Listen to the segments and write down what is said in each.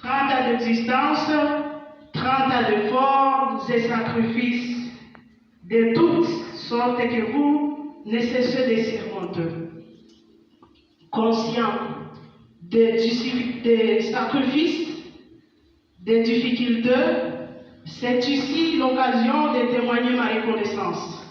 30 ans d'existence, 30 ans d'efforts et sacrifices de toutes sortes que vous ne cessez de surmonter. Conscient des sacrifices, des difficultés, c'est ici l'occasion de témoigner ma reconnaissance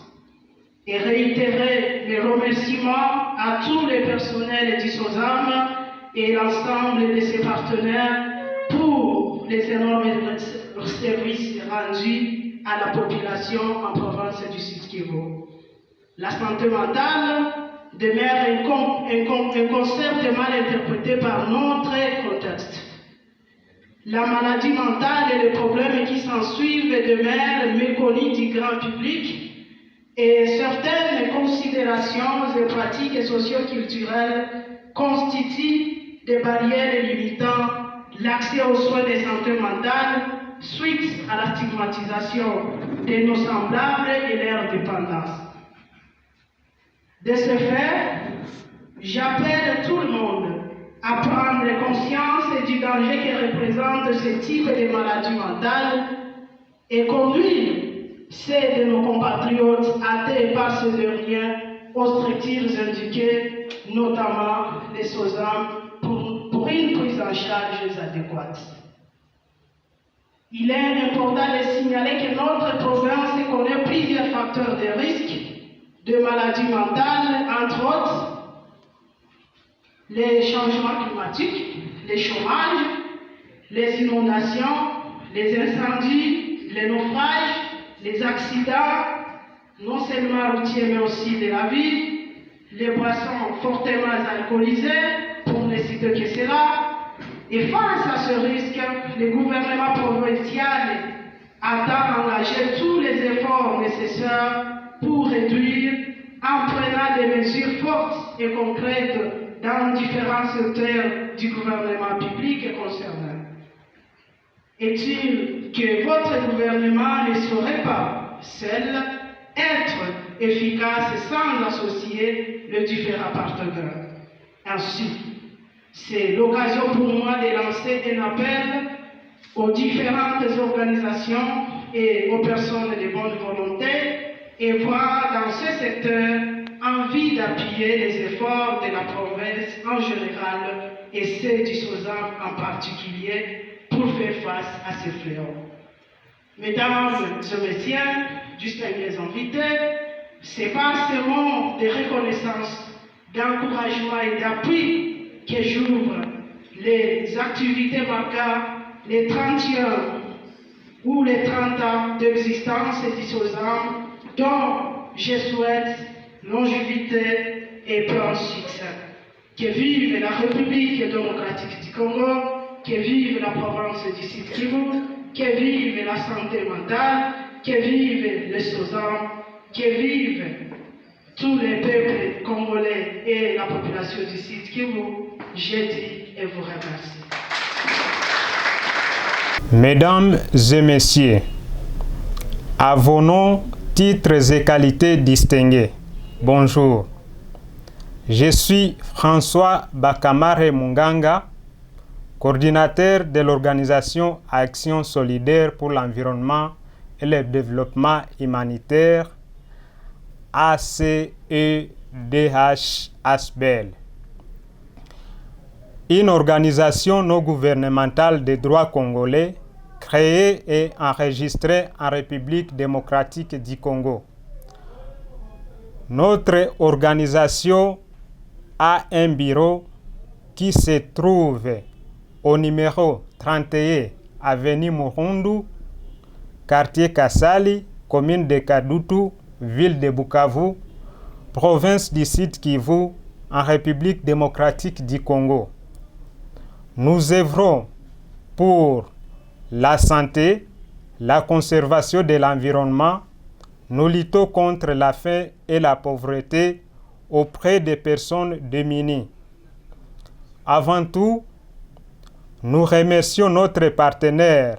et réitérer mes remerciements à tous les personnels du SOSAM et l'ensemble de ses partenaires pour les énormes services rendus à la population en province du Sud-Kivu. La santé mentale demeure un concept mal interprété par notre contexte. La maladie mentale et les problèmes qui s'ensuivent demeurent méconnus du grand public et certaines considérations et pratiques socio-culturelles constituent des barrières limitant l'accès aux soins de santé mentale suite à la stigmatisation de nos semblables et leur dépendance. De ce fait, j'appelle tout le monde à prendre conscience du danger que représente ce type de maladie mentale et conduire ceux de nos compatriotes atteints par ce dernier aux structures indiquées, notamment les SOSAM, pour une prise en charge adéquate. Il est important de signaler que notre province connaît plusieurs facteurs de risque de maladie mentale, entre autres les changements climatiques, les chômages, les inondations, les incendies, les naufrages, les accidents, non seulement routiers mais aussi de la ville, les boissons fortement alcoolisées, pour ne citer que cela. Et face à ce risque, le gouvernement provincial entend engager tous les efforts nécessaires pour réduire, en prenant des mesures fortes et concrètes dans différents secteurs du gouvernement public concerné. Est-il que votre gouvernement ne saurait pas, seul, être efficace sans associer les différents partenaires? Ainsi, c'est l'occasion pour moi de lancer un appel aux différentes organisations et aux personnes de bonne volonté et voir dans ce secteur envie d'appuyer les efforts de la province en général et ceux du SOSAM en particulier pour faire face à ces fléaux. Mesdames et messieurs, distingués invités, c'est par ce mot de reconnaissance, d'encouragement et d'appui que j'ouvre les activités marquant les 31 ou les 30 ans d'existence du SOSAM, dont je souhaite longévité et plein succès. Que vive la République démocratique du Congo, que vive la province du Sud-Kivu, que vive la santé mentale, que vive le SOSAM, que vive tous les peuples congolais et la population du Sud-Kivu. Je dis et vous remercie. Mesdames et messieurs, à vos noms, titres et qualités distingués, bonjour. Je suis François Bakamare Munganga, coordinateur de l'organisation Action solidaire pour l'environnement et le développement humanitaire ACEDH-ASBEL, une organisation non gouvernementale des droits congolais créée et enregistrée en République démocratique du Congo. Notre organisation a un bureau qui se trouve au numéro 31 avenue Murundu, quartier Kasali, commune de Kadutu, ville de Bukavu, province du Sud-Kivu, en République démocratique du Congo. Nous œuvrons pour la santé, la conservation de l'environnement. Nous luttons contre la faim et la pauvreté auprès des personnes démunies. Avant tout, nous remercions notre partenaire,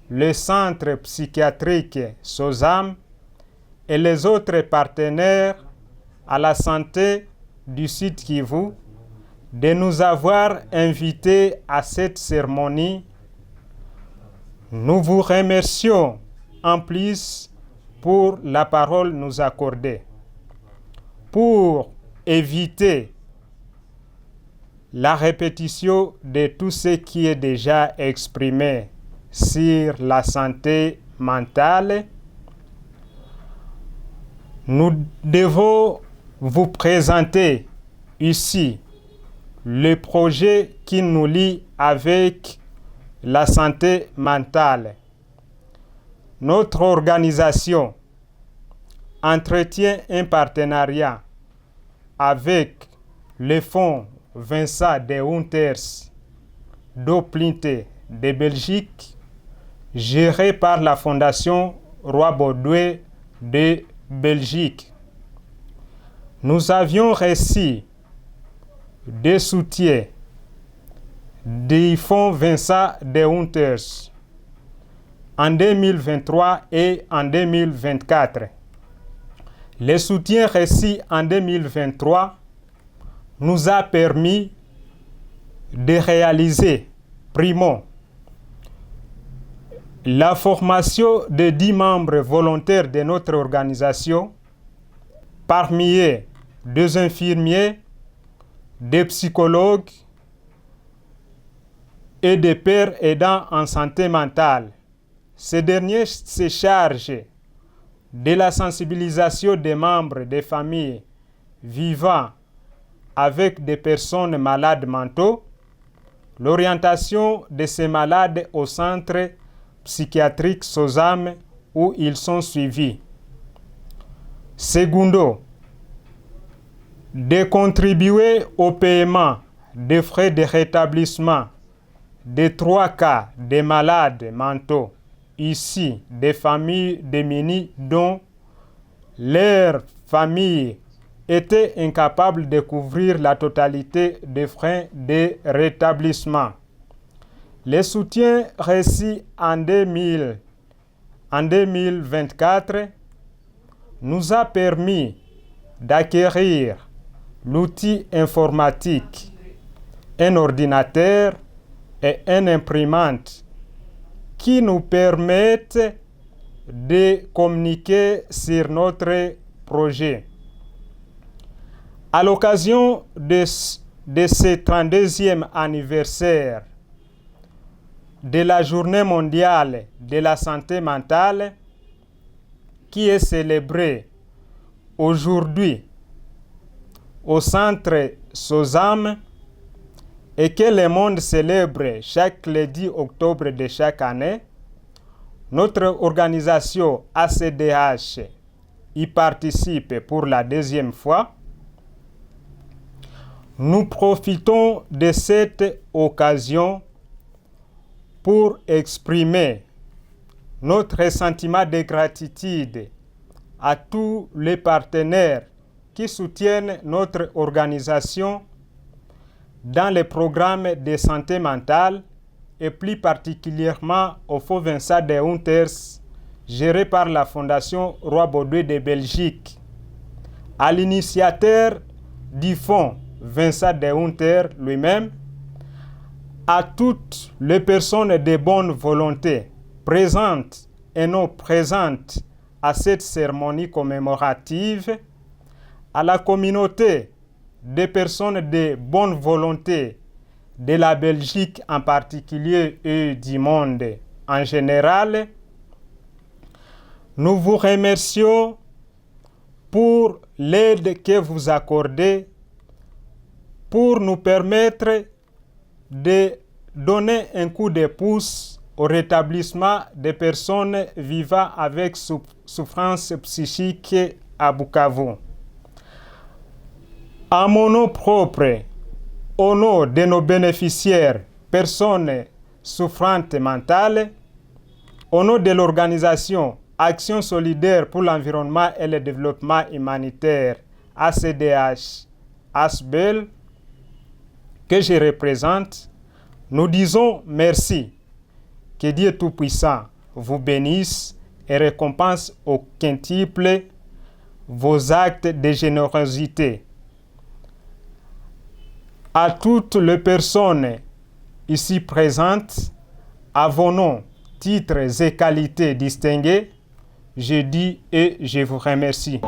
le Centre psychiatrique SOSAM et les autres partenaires à la santé du Sud-Kivu de nous avoir invités à cette cérémonie Nous vous remercions en plus pour la parole nous accordée. Pour éviter la répétition de tout ce qui est déjà exprimé sur la santé mentale, nous devons vous présenter ici le projet qui nous lie avec la santé mentale. Notre organisation entretient un partenariat avec le Fonds Vincent de Hunters d'Oplinte de Belgique, géré par la Fondation Roi Baudouin de Belgique. Nous avions reçu des soutiens du Fonds Vincent de Hunters en 2023 et en 2024. Le soutien reçu en 2023 nous a permis de réaliser, primo, la formation de 10 membres volontaires de notre organisation, parmi eux 2 infirmiers, des psychologues et des pères aidants en santé mentale. Ces derniers se chargent de la sensibilisation des membres des familles vivant avec des personnes malades mentaux, l'orientation de ces malades au centre psychiatrique SOSAM où ils sont suivis. Secondo, de contribuer au paiement des frais de rétablissement des 3 cas de malades mentaux ici des familles démunies dont leurs familles étaient incapables de couvrir la totalité des frais de rétablissement. Le soutien reçu en 2024 nous a permis d'acquérir l'outil informatique, un ordinateur et une imprimante qui nous permettent de communiquer sur notre projet. À l'occasion de ce 32e anniversaire de la Journée mondiale de la santé mentale, qui est célébrée aujourd'hui au centre SOSAM et que le monde célèbre chaque lundi octobre de chaque année, notre organisation ACDH y participe pour la 2e fois. Nous profitons de cette occasion pour exprimer notre sentiment de gratitude à tous les partenaires qui soutiennent notre organisation dans les programmes de santé mentale et plus particulièrement au Fonds Vincent de Hunters, géré par la Fondation Roi Baudouin de Belgique. À l'initiateur du Fonds Vincent de Hunters lui-même, à toutes les personnes de bonne volonté présentes et non présentes à cette cérémonie commémorative, à la communauté des personnes de bonne volonté de la Belgique en particulier et du monde en général, nous vous remercions pour l'aide que vous accordez pour nous permettre de donner un coup de pouce au rétablissement des personnes vivant avec souffrance psychique à Bukavu. À mon nom propre, au nom de nos bénéficiaires, personnes souffrantes mentales, au nom de l'organisation Action solidaire pour l'environnement et le développement humanitaire, ACDH, ASBEL, que je représente, nous disons merci. Que Dieu Tout-Puissant vous bénisse et récompense au quintuple vos actes de générosité. À toutes les personnes ici présentes, à vos noms titres et qualités distingués, je dis et je vous remercie.